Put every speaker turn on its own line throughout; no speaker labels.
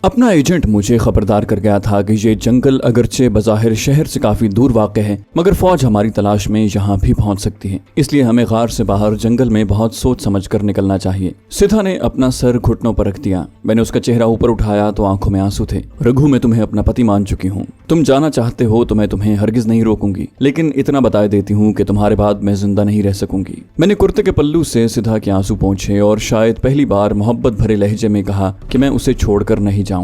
अपना एजेंट मुझे खबरदार कर गया था कि ये जंगल अगरचे बज़ाहिर शहर से काफी दूर वाक़ है, मगर फौज हमारी तलाश में यहाँ भी पहुँच सकती है, इसलिए हमें गार से बाहर जंगल में बहुत सोच समझ कर निकलना चाहिए। सिद्धा ने अपना सर घुटनों पर रख दिया। मैंने उसका चेहरा ऊपर उठाया तो आंखों में आंसू थे। रघु, मैं तुम्हें अपना पति मान चुकी हूँ। तुम जाना चाहते हो तो मैं तुम्हें हरगिज नहीं रोकूंगी, लेकिन इतना बता देती हूँ कि तुम्हारे बाद मैं जिंदा नहीं रह सकूंगी। मैंने कुर्ते के पल्लू से सिद्धा के आंसू पोंछे और शायद पहली बार मोहब्बत भरे लहजे में कहा कि मैं उसे छोड़कर नहीं जाऊंगा।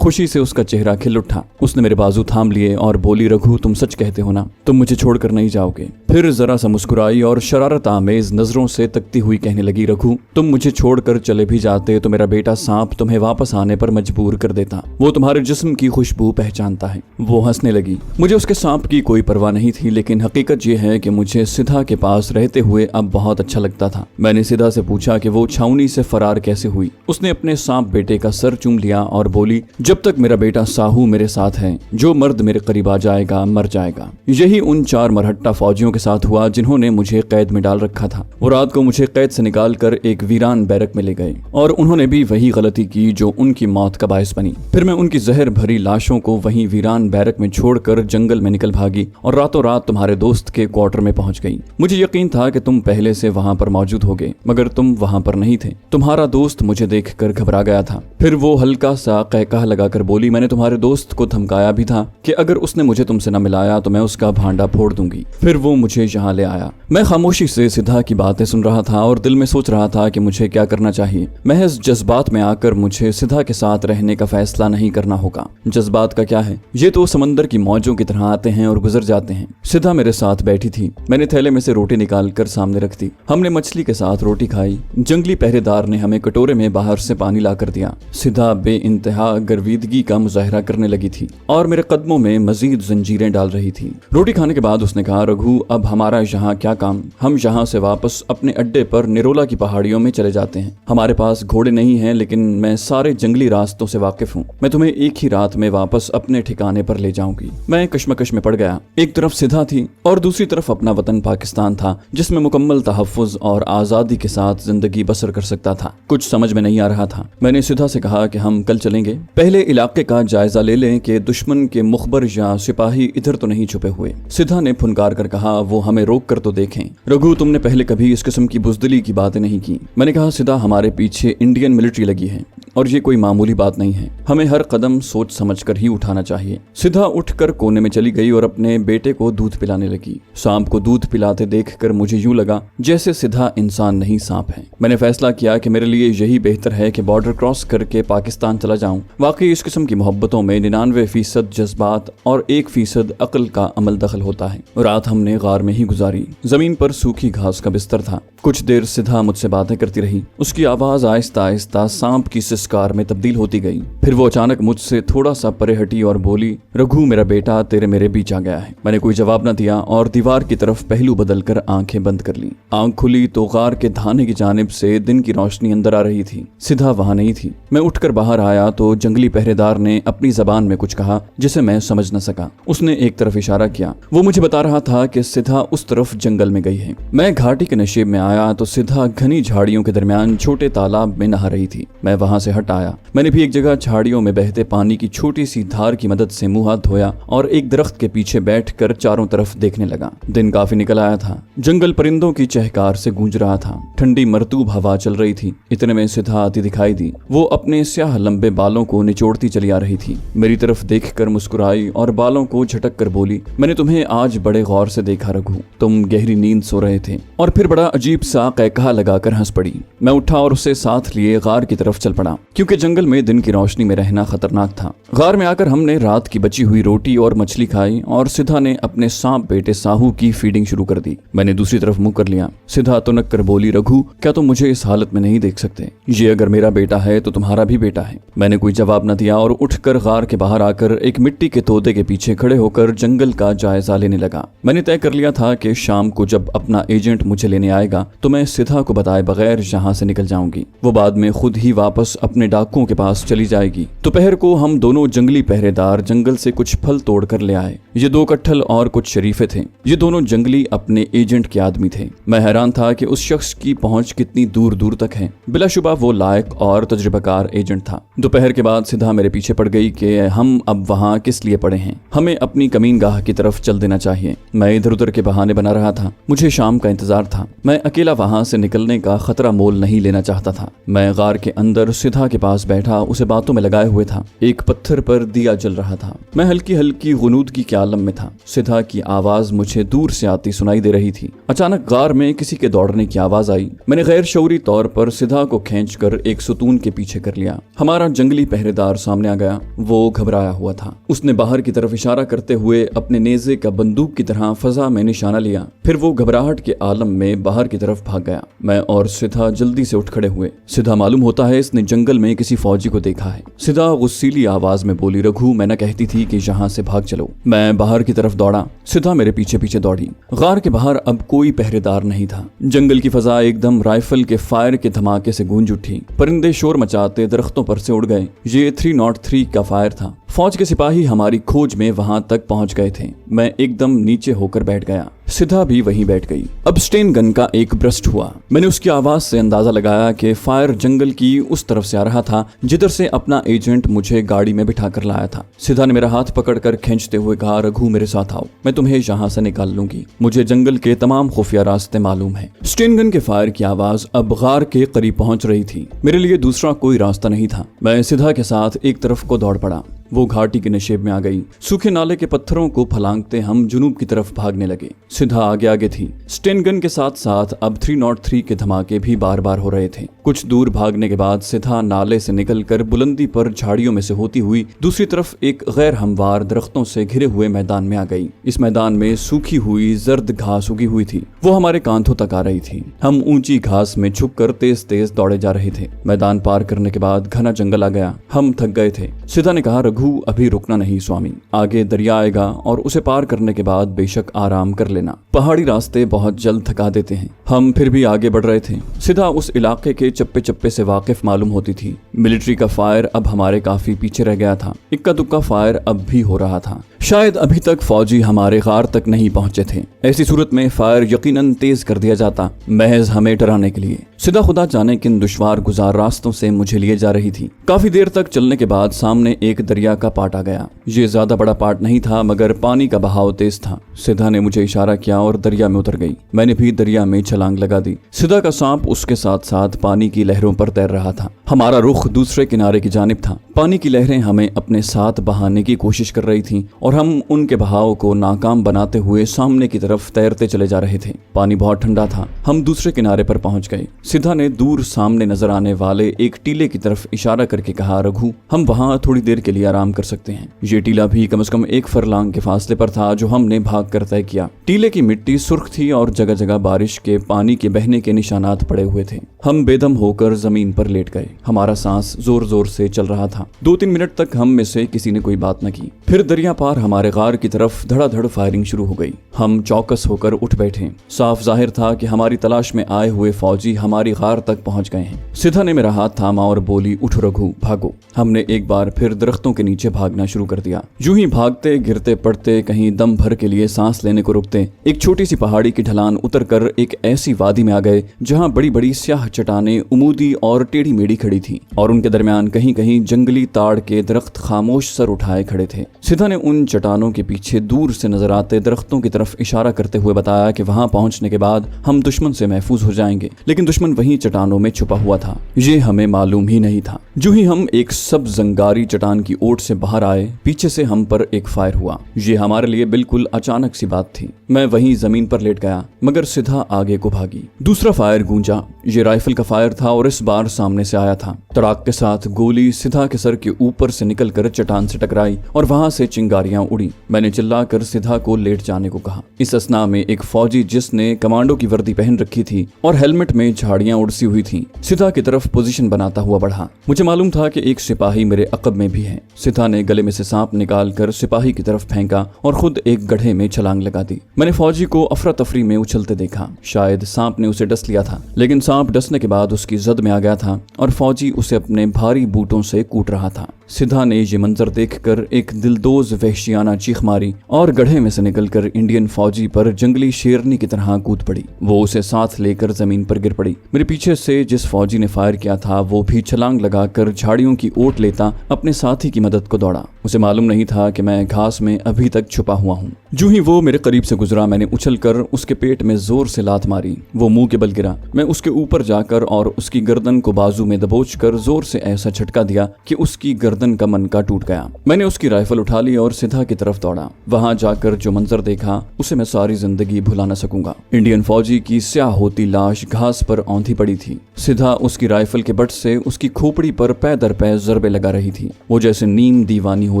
खुशी से उसका चेहरा खिल उठा। उसने मेरे बाजू थाम लिए और बोली, रघु, तुम सच कहते हो ना? तुम मुझे छोड़कर नहीं जाओगे? फिर जरा सा मुस्कुराई और शरारत आमेज नजरों से तकती हुई कहने लगी, रघु, तुम मुझे छोड़कर चले भी जाते तो मेरा बेटा सांप तुम्हें वापस आने पर मजबूर कर देता। वो तुम्हारे जिस्म की खुशबू पहचानता है। वो हंसने लगी। मुझे उसके सांप की कोई परवाह नहीं थी, लेकिन हकीकत ये है कि मुझे सिद्धा के पास रहते हुए अब बहुत अच्छा लगता था। मैंने सिद्धा से पूछा कि वो छावनी से फरार कैसे हुई। उसने अपने सांप बेटे का सर चूम लिया और बोली, जब तक मेरा बेटा साहू मेरे साथ है, जो मर्द मेरे करीब आ जाएगा मर जाएगा। यही उन 4 मरहट्टा फौजियों के साथ हुआ जिन्होंने मुझे कैद में डाल रखा था। वो रात को मुझे कैद से निकाल कर एक वीरान बैरक में ले गए और उन्होंने भी वही गलती की जो उनकी मौत का बायस बनी। फिर मैं उनकी जहर भरी लाशों को वहीं वीरान बैरक में छोड़कर जंगल में निकल भागी और रातों रात तुम्हारे दोस्त के क्वार्टर में पहुंच गई। मुझे यकीन था कि तुम पहले से वहां पर मौजूद होगे, मगर तुम वहां पर नहीं थे। तुम्हारा दोस्त मुझे देखकर घबरा गया था। फिर वो हल्का सा कहकहा लगाकर बोली, मैंने तुम्हारे दोस्त को धमकाया भी था कि अगर उसने मुझे तुमसे न मिलाया तो मैं उसका भांडा फोड़ दूंगी। फिर वो मुझे यहाँ ले आया। मैं खामोशी से सिद्धा की बातें सुन रहा था और दिल में सोच रहा था कि मुझे क्या करना चाहिए। महज जज्बात में आकर मुझे सिद्धा के साथ रहने का फैसला नहीं करना होगा। जज्बात का क्या है, ये तो समंदर की मौजों की तरह आते हैं और गुजर जाते हैं। सिद्धा मेरे साथ बैठी थी। मैंने थैले में से रोटी निकाल कर सामने रख दी। हमने मछली के साथ रोटी खाई। जंगली पहरेदार ने हमें कटोरे में बाहर से पानी ला कर दिया। सिद्धा बेइंतहा गर्विदगी का मुजाहरा करने लगी थी और मेरे कदमों में मजीद जंजीरें डाल रही थी। रोटी खाने के बाद उसने कहा, रघु, अब हमारा यहाँ क्या काम? हम यहाँ से वापस अपने अड्डे पर निरोला की पहाड़ियों में चले जाते हैं। हमारे पास घोड़े नहीं हैं, लेकिन मैं सारे जंगली रास्तों से वाकिफ हूँ। मैं तुम्हें एक ही रात में वापस अपने ठिकाने पर ले जाऊंगी। मैं कश्मकश में पड़ गया। एक तरफ सिद्धा थी और दूसरी तरफ अपना वतन पाकिस्तान था, जिसमें मुकम्मल तहफ्फुज और आजादी के साथ जिंदगी बसर कर सकता था। कुछ समझ में नहीं आ रहा था। मैंने सिद्धा से कहा कि हम कल चलेंगे। पहले इलाके का जायजा ले लें कि दुश्मन के मुखबर या सिपाही इधर तो नहीं छुपे हुए। सिद्धा ने फुनकार कर कहा, वो हमें रोक कर तो देखें। रघु, तुमने पहले कभी इस किस्म की बुजदिली की बातें नहीं की। मैंने कहा, सिद्धा, हमारे पीछे इंडियन मिलिट्री लगी है और ये कोई मामूली बात नहीं है। हमें हर कदम सोच समझ कर ही उठाना चाहिए। सिद्धा उठकर कोने में चली गई और अपने बेटे को दूध पिलाने लगी। सांप को दूध पिलाते देखकर मुझे यूं लगा जैसे सिद्धा इंसान नहीं सांप है। मैंने फैसला किया कि मेरे लिए यही बेहतर है कि बॉर्डर क्रॉस करके पाकिस्तान चला जाऊं। वाकई इस किस्म की मोहब्बतों में 99% जज्बात और 1% अक्ल का अमल दखल होता है। रात हमने गार में ही गुजारी। जमीन पर सूखी घास का बिस्तर था। कुछ देर सिद्धा मुझसे बातें करती रही। उसकी आवाज आहिस्ता आहिस्ता सांप की सिसकार में तब्दील होती गई। फिर वो अचानक मुझसे थोड़ा सा परे हटी और बोली, रघु, मेरा बेटा तेरे मेरे बीच आ गया है। मैंने कोई जवाब न दिया और दीवार की तरफ पहलू बदलकर आंखें बंद कर ली। आंख खुली तो गार के धाने की जानिब से दिन की रोशनी अंदर आ रही थी। सिद्धा वहां नहीं थी। मैं उठकर बाहर आया तो जंगली पहरेदार ने अपनी जबान में कुछ कहा जिसे मैं समझ न सका। उसने एक तरफ इशारा किया। वो मुझे बता रहा था कि सिद्धा उस तरफ जंगल में गई है। मैं घाटी के नशेब में आया तो सिद्धा घनी झाड़ियों के दरमियान छोटे तालाब में नहा रही थी। मैं वहां से हट आया। मैंने भी एक जगह झाड़ियों में बहते पानी की छोटी सी धार की मदद से मुंह हाथ धोया और एक दरख्त के पीछे बैठकर चारों तरफ देखने लगा। दिन काफी निकल आया था। जंगल परिंदों की चहकार से गूंज रहा था। ठंडी मरतूब हवा चल रही थी। इतने में सिद्धा आती दिखाई दी। वो अपने स्याह लंबे बालों को निचोड़ती चली आ रही थी। मेरी तरफ देखकर मुस्कुराई और बालों को झटक कर बोली, मैंने तुम्हें आज बड़े गौर से देखा रघु। तुम गहरी नींद सो रहे थे। और फिर बड़ा अजीब सा कहकहा लगाकर हंस पड़ी। मैं उठा और उसे साथ लिए गार की तरफ चल पड़ा, क्योंकि जंगल में दिन की रोशनी में रहना खतरनाक था। गार में आकर हमने रात की बची हुई रोटी और मछली खाई और सिद्धा ने अपने सांप बेटे साहू की फीडिंग शुरू कर दी। मैंने दूसरी तरफ मुंह कर लिया। सिद्धा तुनक कर बोली, रघु, क्या तुम मुझे इस हालत में नहीं देख सकते? ये अगर मेरा बेटा है तो तुम्हारा भी बेटा है। मैंने कोई जवाब न दिया और उठकर गार के बाहर आकर एक मिट्टी के तोते के पीछे खड़े होकर जंगल का जायजा लेने लगा। मैंने तय कर लिया था कि शाम को जब अपना एजेंट मुझे लेने आएगा तो मैं सिद्धा को बताए बगैर यहाँ यहाँ से निकल जाऊंगी। वो बाद में खुद ही वापस अपने डाकुओं के पास चली जाएगी। दोपहर को हम दोनों जंगली पहरेदार जंगल से कुछ फल तोड़ कर ले आए। ये 2 कट्ठल और कुछ शरीफे थे। ये दोनों जंगली अपने एजेंट के आदमी थे। मैं हैरान था कि उस शख्स की पहुंच कितनी दूर दूर तक है। बिलाशुबा वो लायक और तजुर्बाकार एजेंट था। दोपहर के बाद सिधा मेरे पीछे पड़ गई कि हम अब वहाँ किस लिए पड़े हैं, हमें अपनी कमीनगाह की तरफ चल देना चाहिए। मैं इधर उधर के बहाने बना रहा था। मुझे शाम का इंतजार था। मैं अकेला वहां से निकलने का खतरा मोल नहीं लेना चाहता था। मैं गार के अंदर सिधा के पास बैठा उसे बातों में लगाए हुए था। एक पत्थर पर दिया जल रहा था। मैं हल्की हल्की गुनूदगी के आलम में था। सिधा की आवाज मुझे दूर से आती सुनाई दे रही थी। अचानक गार में किसी के दौड़ने की आवाज आई। मैंने गैर शऊरी तौर पर सिधा को खींचकर एक सुतून के पीछे कर लिया। हमारा जंगली पहरेदार सामने आ गया। वो घबराया हुआ था। उसने बाहर की तरफ इशारा करते हुए अपने नेज़े का बंदूक की तरह फजा में निशाना लिया। फिर वो घबराहट के आलम में बाहर की तरफ भाग गया। मैं और सिधा जल्दी से उठ खड़े हुए। सिधा मालूम होता है इसने जंगल में किसी फौजी को देखा है। सिधा गुस्सीली आवाज में बोली, रघु मैं न कहती थी कि यहाँ से भाग चलो। मैं बाहर की तरफ दौड़ा। सिधा मेरे पीछे पीछे दौड़ी। गार के बाहर अब कोई पहरेदार नहीं था। जंगल की फजा एकदम राइफल के फायर के धमाके से गूंज उठी। परिंदे शोर मचाते दरख्तों पर से उड़ गए। ये 303 का फायर था। फौज के सिपाही हमारी खोज में वहां तक पहुंच गए थे। मैं एकदम नीचे होकर बैठ गया। सिधा भी वहीं बैठ गई। अब स्टेन गन का एक ब्रस्ट हुआ। मैंने उसकी आवाज से अंदाजा लगाया कि फायर जंगल की उस तरफ से आ रहा था जिधर से अपना एजेंट मुझे गाड़ी में बिठा कर लाया था। सिधा ने मेरा हाथ पकड़कर खींचते हुए कहा, रघु मेरे साथ आओ, मैं तुम्हें यहाँ से निकाल लूंगी। मुझे जंगल के तमाम खुफिया रास्ते मालूम है। स्टेन गन के फायर की आवाज अब गार के करीब पहुंच रही थी। मेरे लिए दूसरा कोई रास्ता नहीं था। मैं सिधा के साथ एक तरफ को दौड़ पड़ा। वो घाटी के नशेब में आ गई। सूखे नाले के पत्थरों को फलांगते हम जुनूब की तरफ भागने लगे। सिधा आगे आगे थी। स्टेन गन के साथ साथ अब 303 के धमाके भी बार बार हो रहे थे। कुछ दूर भागने के बाद सिधा नाले से निकलकर बुलंदी पर झाड़ियों में से होती हुई दूसरी तरफ एक गैर हमवार दरख्तों से घिरे हुए मैदान में आ गई। इस मैदान में सूखी हुई जर्द घास उगी हुई थी। वो हमारे कांधों तक आ रही थी। हम ऊंची घास में छुपकर तेज तेज दौड़े जा रहे थे। मैदान पार करने के बाद घना जंगल आ गया। हम थक गए थे। सिधा ने कहा, अभी रुकना नहीं स्वामी, आगे दरिया आएगा और उसे पार करने के बाद बेशक आराम कर लेना। पहाड़ी रास्ते बहुत जल्द थका देते हैं। हम फिर भी आगे बढ़ रहे थे। सिधा उस इलाके के चप्पे चप्पे से वाकिफ मालूम होती थी। मिलिट्री का फायर अब हमारे काफी पीछे रह गया था। इक्का दुक्का फायर अब भी हो रहा था। शायद अभी तक फौजी हमारे गार तक नहीं पहुंचे थे। ऐसी सूरत में फायर यकीनन तेज कर दिया जाता, महज हमें डराने के लिए। सिधा खुदा जाने किन दुश्वार गुजार रास्तों से मुझे लिए जा रही थी। काफी देर तक चलने के बाद सामने एक दरिया का पाट आ गया। ये ज्यादा बड़ा पाट नहीं था मगर पानी का बहाव तेज था। सिधा ने मुझे इशारा किया और दरिया में उतर गई। मैंने भी दरिया में छलांग लगा दी। सिधा का सांप उसके साथ साथ पानी की लहरों पर तैर रहा था। हमारा रुख दूसरे किनारे की जानिब था। पानी की लहरें हमें अपने साथ बहाने की कोशिश कर रही थीं और हम उनके बहाव को नाकाम बनाते हुए सामने की तरफ तैरते चले जा रहे थे। पानी बहुत ठंडा था। हम दूसरे किनारे पर पहुंच गए। सिधा ने दूर सामने नजर आने वाले एक टीले की तरफ इशारा करके कहा, रघु हम वहां थोड़ी देर के लिए आराम कर सकते हैं। ये टीला भी कम से कम 1 फरलांग के फासले पर था जो हमने भाग कर तय किया। टीले की मिट्टी सुर्ख थी और जगह जगह बारिश के पानी के बहने के निशानात पड़े हुए थे। हम बेदम होकर जमीन पर लेट गए। हमारा सांस जोर जोर से चल रहा था। 2-3 मिनट तक हम में से किसी ने कोई बात न की। फिर दरिया पार हमारे गार की तरफ धड़ाधड़ फायरिंग शुरू हो गई। हम चौकस होकर उठ बैठे। साफ जाहिर था कि हमारी तलाश में आए हुए फौजी हमारी गार तक पहुंच गए हैं। सिधा ने मेरा हाथ थामा और बोली, उठ रघु भागो। हमने एक बार फिर दरख्तों के नीचे भागना शुरू कर दिया। यूं ही भागते गिरते पड़ते, कहीं दम भर के लिए सांस लेने को रुकते, एक छोटी सी पहाड़ी की ढलान उतरकर एक ऐसी वादी में आ गए जहां बड़ी बड़ी स्याह चट्टानें उमूदी और टेढ़ी मेढ़ी खड़ी थी और उनके दरमियान कहीं कहीं जंगली ताड़ के दरख्त खामोश सर उठाए खड़े थे। सिधा ने उन चट्टानों के पीछे दूर से नजर आते दरख्तों की तरफ इशारा करते हुए बताया कि वहां पहुंचने के बाद हम दुश्मन से महफूज हो जाएंगे। लेकिन दुश्मन वहीं चट्टानों में छुपा हुआ था। ये हमें मालूम ही नहीं था। जो ही हम एक सब जंगारी चट्टान की ओट से बाहर आए, पीछे से हम पर एक फायर हुआ। ये हमारे लिए बिल्कुल अचानक सी बात थी। मैं वहीं जमीन पर लेट गया मगर सिधा आगे को भागी। दूसरा फायर गूंजा। ये राइफल का फायर था और इस बार सामने से आया था। तड़ाक के साथ गोली सिधा के सर के ऊपर से निकलकर चट्टान से टकराई और वहां से चिंगारियां झाड़ियां उड़ी। मैंने चिल्लाकर सिधा को लेट जाने को कहा। इस असना में एक फौजी जिसने कमांडो की वर्दी पहन रखी थी और हेलमेट में झाड़ियां उड़सी हुई थी, सिधा की तरफ पोजीशन बनाता हुआ बढ़ा। मुझे मालूम था कि एक सिपाही मेरे अकब में भी है। सिधा ने गले में से सांप निकाल कर सिपाही की तरफ फेंका और खुद एक गड्ढे में छलांग लगा दी। मैंने फौजी को अफरा तफरी में उछलते देखा। शायद सांप ने उसे डस लिया था, लेकिन सांप डसने के बाद उसकी जद में आ गया था और फौजी उसे अपने भारी बूटों से कूट रहा था। सिधा ने ये मंजर देखकर एक दिलदोज वहशियाना चीख मारी और गड्ढे में से निकलकर इंडियन फौजी पर जंगली शेरनी की तरह कूद पड़ी। वो उसे साथ लेकर जमीन पर गिर पड़ी। मेरे पीछे से जिस फौजी ने फायर किया था वो भी छलांग लगाकर झाड़ियों की ओट लेता अपने साथी की मदद को दौड़ा। उसे मालूम नहीं था कि मैं घास में अभी तक छुपा हुआ हूँ। जो ही वो मेरे करीब से गुजरा, मैंने उछलकर उसके पेट में जोर से लात मारी। वो मुंह के बल गिरा। मैं उसके ऊपर जाकर और उसकी गर्दन को बाजू में दबोचकर जोर से ऐसा झटका दिया कि उसकी गर्दन का मनका टूट गया। मैंने उसकी राइफल उठा ली और सिधा की तरफ दौड़ा। वहां जाकर जो मंजर देखा उसे मैं सारी जिंदगी भुला न सकूंगा। इंडियन फौजी की स्याह होती लाश घास पर औंधी पड़ी थी। सिधा उसकी राइफल के बट से उसकी खोपड़ी पर पै दर पै जरबे लगा रही थी। वो जैसे नीम दीवानी हो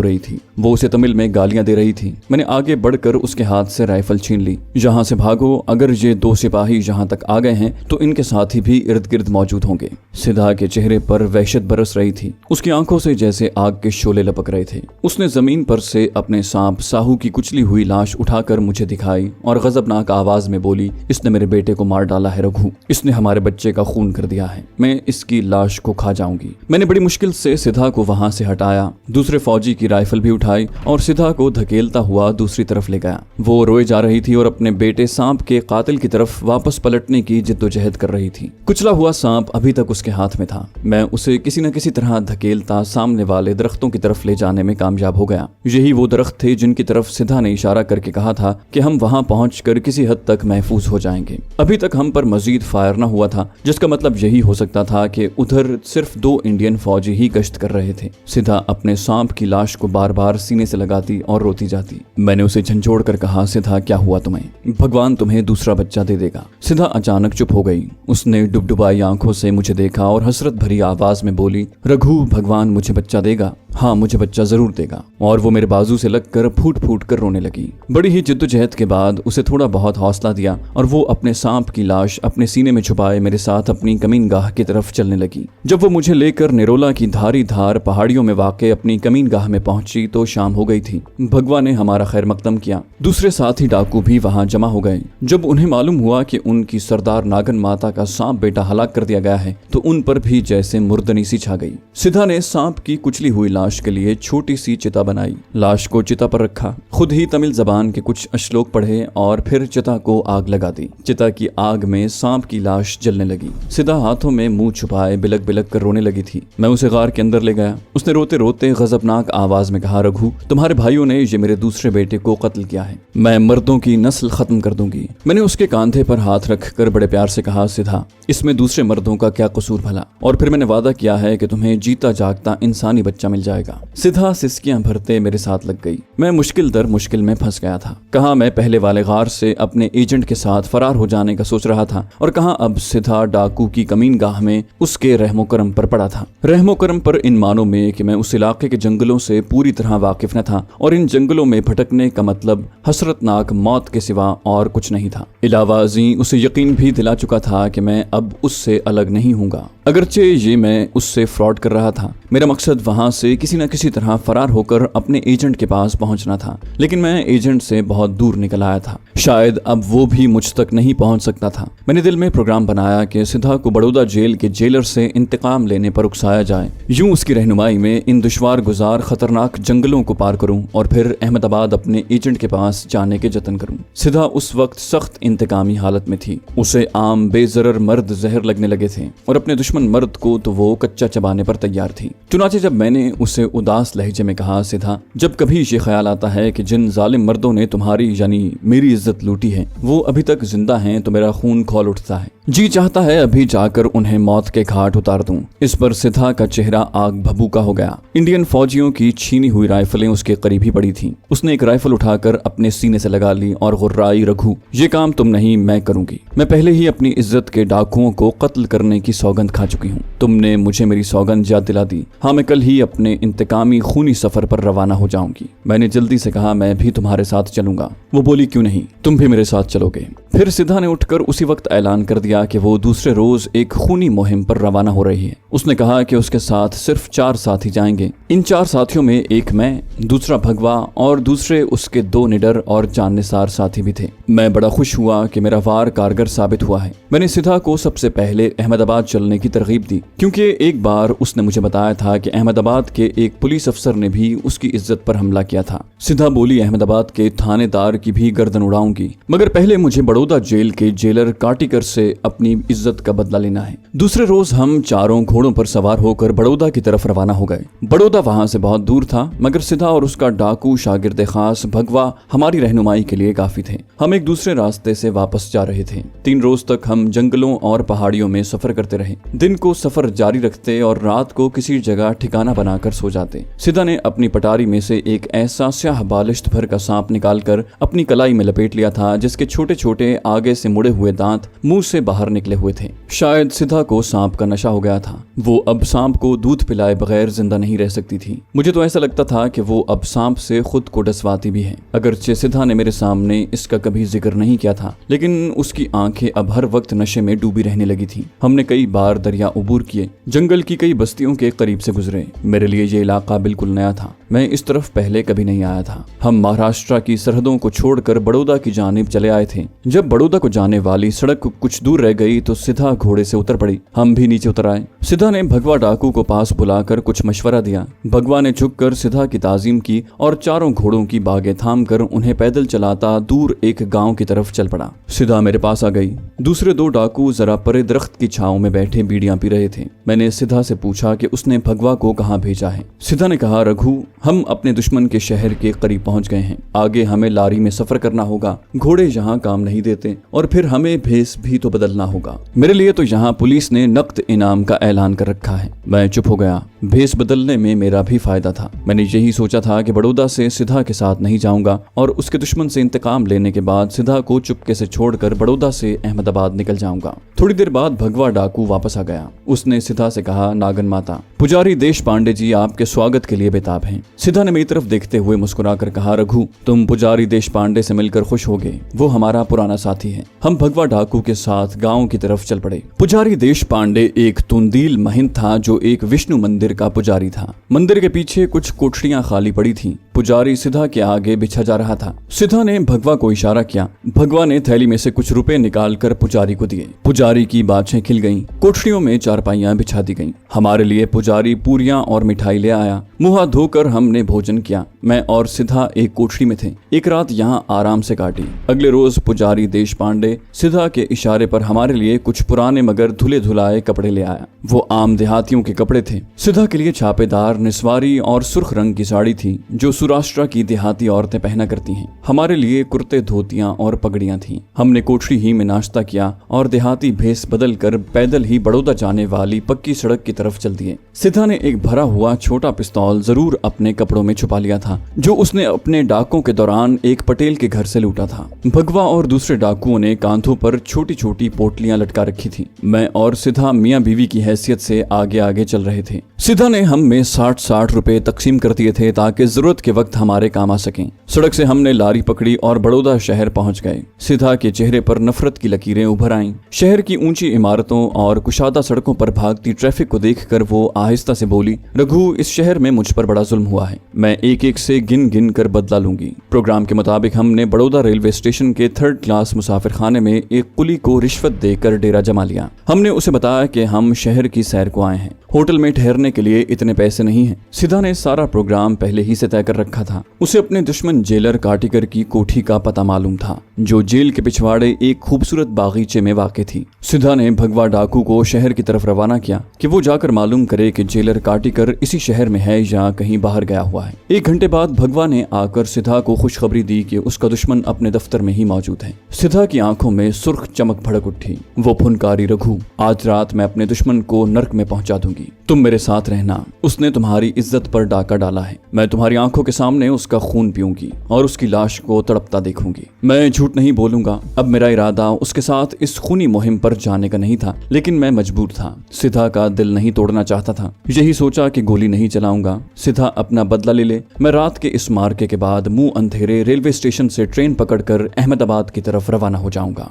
रही थी। वो उसे तमिल में गालियां दे रही थी। मैंने आगे बढ़कर उसके हाथ से राइफल छीन ली। यहाँ से भागो, अगर ये 2 सिपाही यहाँ तक आ गए हैं तो इनके साथी भी इर्द गिर्द मौजूद होंगे। सिधा के चेहरे पर वहशत बरस रही थी। उसकी आंखों से जैसे आग के शोले लपक रहे थे। उसने जमीन पर से अपने सांप साहू की कुचली हुई लाश उठाकर मुझे दिखाई और गजबनाक आवाज में बोली, इसने मेरे बेटे को मार डाला है रघु। इसने हमारे बच्चे का खून कर दिया है। मैं इसकी लाश को खा जाऊंगी। मैंने बड़ी मुश्किल से सिधा को वहां से हटाया। दूसरे फौजी की राइफल भी उठाई और सिधा को धकेलता हुआ दूसरी तरफ ले गया। वो रोए जा रही थी और अपने बेटे सांप के कातिल की तरफ वापस पलटने की जिद्दोजहद कर रही थी। कुचला हुआ सांप अभी तक उसके हाथ में था। मैं उसे किसी न किसी तरह धकेलता सामने वाले दरख्तों की तरफ ले जाने में कामयाब हो गया। यही वो दरख्त थे जिनकी तरफ सिधा ने इशारा करके कहा था कि हम वहां पहुंचकर किसी हद तक महफूज हो जाएंगे। अभी तक हम पर मजीद फायर न हुआ था, जिसका मतलब यही हो सकता था कि उधर सिर्फ 2 इंडियन फौजी ही गश्त कर रहे थे। सिधा अपने सांप की लाश को बार बार सीने से लगाती और रोती जाती। मैंने उसे झंझोड़ कर कहा, सिधा क्या हुआ तुम्हें? भगवान तुम्हें दूसरा बच्चा दे देगा। सिधा अचानक चुप हो गई। उसने डुबडुबाई आंखों से मुझे देखा और हसरत भरी आवाज में बोली, रघु, भगवान मुझे बच्चा देगा। हाँ, मुझे बच्चा जरूर देगा। और वो मेरे बाजू से लगकर फूट फूट कर रोने लगी। बड़ी ही जिद्दोजहद के बाद उसे थोड़ा बहुत हौसला दिया और वो अपने सांप की लाश अपने सीने में छुपाए मेरे साथ अपनी कमीनगाह की तरफ चलने लगी। जब वो मुझे लेकर निरोला की धारी धार पहाड़ियों में वाक़े अपनी कमीनगाह में पहुंची तो शाम हो गई थी। भगवान ने हमारा खैर मकदम किया। दूसरे साथी डाकू भी वहां जमा हो गए। जब उन्हें मालूम हुआ कि उनकी सरदार नागन माता का सांप बेटा हलाक कर दिया गया है तो उन पर भी जैसे मुर्दनी सी छा गई। सिधा ने सांप की कुचली हुई लाश के लिए छोटी सी चिता बनाई। लाश को चिता पर रखा, खुद ही तमिल जबान के कुछ श्लोक पढ़े और फिर चिता को आग लगा दी। चिता की आग में सांप की लाश जलने लगी। सिधा हाथों में मुंह छुपाए बिलक बिलक कर रोने लगी थी। मैं उसे गार के अंदर ले गया। उसने रोते रोते गजबनाक आवाज में कहा, रघु, तुम्हारे भाइयों ने ये मेरे दूसरे बेटे को कत्ल किया है। मैं मर्दों की नस्ल खत्म कर दूंगी। मैंने उसके कांधे पर हाथ रखकर बड़े प्यार से कहा, सिधा, इसमें दूसरे मर्दों का क्या कसूर भला? और फिर मैंने वादा किया है कि तुम्हें जीता जागता इंसानी बच्चा मिल जाएगा। सिधा सिसकियां भरते मेरे साथ लग गई। मैं मुश्किल दर मुश्किल में फंस गया था। कहाँ मैं पहले वाले गार से अपने एजेंट के साथ फरार हो जाने का सोच रहा था और कहाँ अब सिधा डाकू की कमीनगाह में उसके रहमो करम पर पड़ा था। रहमो करम पर इन मानों में कि मैं उस इलाके के जंगलों से पूरी तरह वाकिफ न था और इन जंगलों में भटकने का मतलब हसरतनाक मौत के सिवा और कुछ नहीं था। इलावा जी उसे यकीन भी दिला चुका था कि मैं अब उससे अलग नहीं हूँगा। अगरचे ये मैं उससे फ्रॉड कर रहा था। मेरा मकसद वहां से किसी न किसी तरह फरार होकर अपने एजेंट के पास पहुंचना था, लेकिन मैं एजेंट से बहुत दूर निकल आया था। शायद अब वो भी मुझ तक नहीं पहुंच सकता था। मैंने दिल में प्रोग्राम बनाया कि सिधा को बड़ौदा जेल के जेलर से इंतकाम लेने पर उकसाया जाए। यूं उसकी रहनुमाई में इन दुश्वार गुजार खतरनाक जंगलों को पार करूं और फिर अहमदाबाद अपने एजेंट के पास जाने के जतन करूं। सिधा उस वक्त सख्त इंतकामी हालत में थी। उसे आम बेजरर मर्द जहर लगने लगे थे और अपने दुश्मन मर्द को तो वो कच्चा चबाने पर तैयार थी। चुनाचे जब मैंने उसे उदास लहजे में कहा, सिधा, जब कभी ये ख्याल आता है कि जिन जालिम मर्दों ने तुम्हारी यानी मेरी इज्जत लूटी है वो अभी तक जिंदा हैं तो मेरा खून खौल उठता है। जी चाहता है अभी जाकर उन्हें मौत के घाट उतार दूं। इस पर सिधा का चेहरा आग भभूका हो गया। इंडियन फौजियों की छीनी हुई राइफलें उसके करीब ही पड़ी थीं। उसने एक राइफल उठाकर अपने सीने से लगा ली और गुर्राई, रघु, ये काम तुम नहीं मैं करूंगी। मैं पहले ही अपनी इज्जत के डाकुओं को कत्ल करने की सौगंध खा चुकी हूँ। तुमने मुझे मेरी सौगंध याद दिला दी। हाँ, मैं कल ही अपने इंतकामी खूनी सफर पर रवाना हो जाऊंगी। मैंने जल्दी से कहा, मैं भी तुम्हारे साथ चलूंगा। वो बोली, क्यों नहीं, तुम भी मेरे साथ चलोगे। फिर सिद्धा ने उठकर उसी वक्त ऐलान कर दिया कि वो दूसरे रोज एक खूनी मुहिम पर रवाना हो रही है। उसने कहा कि उसके साथ सिर्फ 4 साथी जाएंगे। इन 4 साथियों में एक मैं, दूसरा भगवा और दूसरे उसके 2 निडर और जाननिसार साथी भी थे। मैं बड़ा खुश हुआ कि मेरा वार कारगर साबित हुआ है। मैंने सिद्धा को सबसे पहले अहमदाबाद चलने की तरगीब दी, क्योंकि एक बार उसने मुझे बताया था कि अहमदाबाद के एक पुलिस अफसर ने भी उसकी इज्जत पर हमला किया था। सिद्धा बोली, अहमदाबाद के थानेदार की भी गर्दन उड़ाऊंगी, मगर पहले मुझे बड़ौदा जेल के जेलर काटीकर से अपनी इज्जत का बदला लेना है। दूसरे रोज हम चारों घोड़ों पर सवार होकर बड़ौदा की तरफ रवाना हो गए। बड़ौदा वहां से बहुत दूर था, मगर सिद्धा और उसका डाकू शागिर्द खास भगवा हमारी रहनुमाई के लिए काफी थे। हम एक दूसरे रास्ते से वापस जा रहे थे। 3 रोज तक हम जंगलों और पहाड़ियों में सफर करते रहे। दिन को सफर जारी रखते और रात को किसी जगह ठिकाना बनाकर सो जाते। सिद्धा ने अपनी पटारी में से एक ऐसा स्याह बालिश्त भर का सांप निकालकर अपनी कलाई में लपेट लिया था, जिसके छोटे छोटे आगे से मुड़े हुए दांत मुंह से बाहर निकले हुए थे। शायद सिद्धा को सांप का नशा हो गया था। वो अब सांप को दूध पिलाए बगैर जिंदा नहीं रह सकती थी। मुझे तो ऐसा लगता था कि वो अब सांप से खुद को डसवाती भी है। अगरचे सिद्धा ने मेरे सामने इसका कभी जिक्र नहीं किया था, लेकिन उसकी आंखें अब हर वक्त नशे में डूबी रहने लगी थी। हमने कई बार दरिया उबूर किए, जंगल की कई बस्तियों के करीब से गुजरे। मेरे लिए ये इलाका बिल्कुल नया था। मैं इस तरफ पहले कभी नहीं आया था। हम महाराष्ट्र की सरहदों को छोड़कर बड़ौदा की जानिब चले आए थे। जब बड़ौदा को जाने वाली सड़क कुछ दूर रह गई तो सिद्धा घोड़े से उतर पड़ी। हम भी नीचे उतर आए। सिद्धा ने भगवा डाकू को पास बुलाकर कुछ मशवरा दिया। भगवा ने झुककर सिद्धा की ताजीम की और चारों घोड़ों की बागें थाम कर उन्हें पैदल चलाता दूर एक गांव की तरफ चल पड़ा। सिद्धा मेरे पास आ गई। दूसरे 2 डाकू जरा परे दरख्त की छांव में बैठे बीड़ियां पी रहे थे। मैंने सिद्धा से पूछा कि उसने भगवा को कहाँ भेजा है। सिद्धा ने कहा, रघु, हम अपने दुश्मन के शहर के करीब पहुंच गए हैं। आगे हमें लारी में सफर करना होगा। घोड़े यहाँ काम नहीं देते और फिर हमें भेस भी तो बदलना होगा। मेरे लिए तो यहाँ पुलिस ने नकद इनाम का ऐलान कर रखा है। मैं चुप हो गया। भेस बदलने में मेरा भी फायदा था। मैंने यही सोचा था कि बड़ौदा से सिद्धा के साथ नहीं जाऊंगा और उसके दुश्मन से इंतकाम लेने के बाद सिद्धा को चुपके से छोड़कर बड़ौदा से अहमदाबाद निकल जाऊंगा। थोड़ी देर बाद भगवा डाकू वापस आ गया। उसने सिद्धा से कहा, नागन माता, पुजारी देश पांडे जी आपके स्वागत के लिए बेताब हैं। सिद्धा ने मेरी तरफ देखते हुए मुस्कुराकर कहा, रघु, तुम पुजारी देश पांडे से मिलकर खुश होगे। वो हमारा पुराना साथी है। हम भगवा डाकू के साथ गांव की तरफ चल पड़े। पुजारी देश पांडे एक तुंदील महिंद था जो एक विष्णु मंदिर का पुजारी था। मंदिर के पीछे कुछ कोठरियां खाली पड़ी थीं। पुजारी सिद्धा के आगे बिछा जा रहा था। सिद्धा ने भगवा को इशारा किया। भगवा ने थैली में से कुछ रुपए निकालकर पुजारी को दिए। पुजारी की बाछें खिल गईं। कोठरियों में चारपाइयां बिछा दी गईं। हमारे लिए पुजारी पूरियां और मिठाई ले आया। मुंह हाथ धोकर हमने भोजन किया। मैं और सिद्धा एक कोठरी में थे। एक रात यहाँ आराम से काटी। अगले रोज पुजारी देश पांडे सिद्धा के इशारे पर हमारे लिए कुछ पुराने मगर धुले धुलाए कपड़े ले आया। वो आम देहातियों के कपड़े थे। सिद्धा के लिए छापेदार निस्वारी और सुर्ख रंग की साड़ी थी जो सौराष्ट्र की देहाती औरतें पहना करती हैं। हमारे लिए कुर्ते, धोतियां और पगड़ियां थीं। हमने कोठरी ही में नाश्ता किया और देहाती भेस बदल कर पैदल ही बड़ौदा जाने वाली पक्की सड़क की तरफ चल दिए। सिद्धा ने एक भरा हुआ छोटा पिस्तौल जरूर अपने कपड़ों में छुपा लिया था, जो उसने अपने डाकों के दौरान एक पटेल के घर से लूटा था। भगवा और दूसरे डाकुओं ने कांधों पर छोटी छोटी पोटलियां लटका रखी थी। मैं और सिद्धा मियाँ बीवी की हैसियत से आगे आगे चल रहे थे। सिद्धा ने हम में 60-60 रुपए तकसीम कर दिए थे ताकि जरूरत के वक्त हमारे काम आ सकें। सड़क से हमने लारी पकड़ी और बड़ौदा शहर पहुंच गए। सिद्धा के चेहरे पर नफरत की लकीरें उभर आईं। शहर की ऊंची इमारतों और कुशादा सड़कों पर भागती ट्रैफिक को देखकर वो आहिस्ता से बोली, रघु, इस शहर में मुझ पर बड़ा जुल्म हुआ है। मैं एक एक से गिन गिन कर बदला लूंगी। प्रोग्राम के मुताबिक हमने बड़ौदा रेलवे स्टेशन के 3rd क्लास मुसाफिर खाने में एक कुली को रिश्वत देकर डेरा जमा लिया। हमने उसे बताया कि हम शहर की सैर को आए हैं। होटल में ठहरने के लिए इतने पैसे नहीं हैं। सिद्धा ने सारा प्रोग्राम पहले ही से तय कर रखा था। उसे अपने दुश्मन जेलर काटीकर की कोठी का पता मालूम था, जो जेल के पिछवाड़े एक खूबसूरत बागीचे में वाक़ थी। सिद्धा ने भगवा डाकू को शहर की तरफ रवाना किया कि वो जाकर मालूम करे कि जेलर काटीकर इसी शहर में है या कहीं बाहर गया हुआ है। 1 घंटे बाद भगवा ने आकर सिद्धा को खुशखबरी दी कि उसका दुश्मन अपने दफ्तर में ही मौजूद है। सिद्धा की आंखों में सुर्ख चमक भड़क उठी। वो फुनकारी, रघु, आज रात मैं अपने दुश्मन को नर्क में पहुंचा दूंगी। तुम मेरे साथ रहना। उसने तुम्हारी इज्जत पर डाका डाला है। मैं तुम्हारी आंखों के के सामने उसका खून पीऊंगी और उसकी लाश को तड़पता देखूंगी। मैं झूठ नहीं बोलूंगा, अब मेरा इरादा उसके साथ इस खूनी मुहिम पर जाने का नहीं था, लेकिन मैं मजबूर था। सिद्धा का दिल नहीं तोड़ना चाहता था। यही सोचा कि गोली नहीं चलाऊंगा, सिद्धा अपना बदला ले ले। मैं रात के इस मार्के के बाद मुंह अंधेरे रेलवे स्टेशन से ट्रेन पकड़कर अहमदाबाद की तरफ रवाना हो जाऊंगा।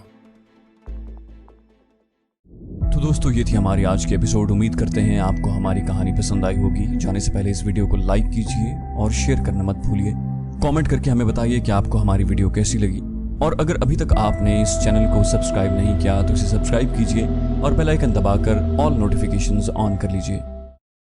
तो दोस्तों, ये थी हमारी आज की एपिसोड। उम्मीद करते हैं आपको हमारी कहानी पसंद आई होगी। जाने से पहले इस वीडियो को लाइक कीजिए और शेयर करना मत भूलिए। कमेंट करके हमें बताइए कि आपको हमारी वीडियो कैसी लगी। और अगर अभी तक आपने इस चैनल को सब्सक्राइब नहीं किया तो इसे सब्सक्राइब कीजिए और बेल आइकन दबाकर ऑल नोटिफिकेशंस ऑन कर लीजिए।